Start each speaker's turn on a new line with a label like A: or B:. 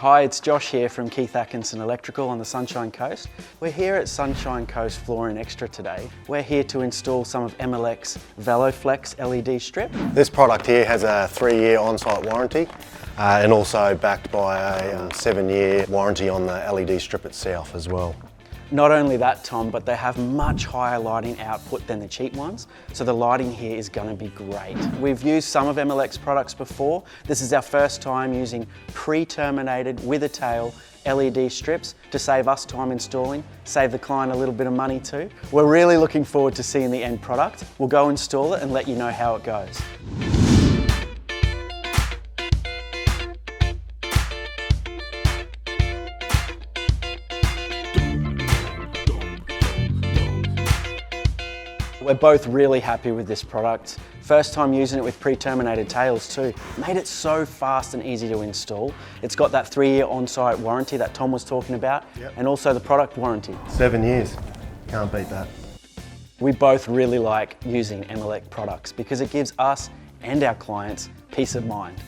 A: Hi, it's Josh here from Keith Atkinson Electrical on the Sunshine Coast. We're here at Sunshine Coast Flooring Xtra today. We're here to install some of M-Elec's VeloFlex LED strip.
B: This product here has a 3-year on-site warranty and also backed by a 7-year warranty on the LED strip itself as well.
A: Not only that, Tom, but they have much higher lighting output than the cheap ones, so the lighting here is going to be great. We've used some of M-Elec's products before. This is our first time using pre-terminated with a tail LED strips to save us time installing, save the client a little bit of money too. We're really looking forward to seeing the end product. We'll go install it and let you know how it goes. We're both really happy with this product. First time using it with pre-terminated tails too. Made it so fast and easy to install. It's got that 3-year on-site warranty that Tom was talking about, and also the product warranty.
B: 7 years, can't beat that.
A: We both really like using M-Elec products because it gives us and our clients peace of mind.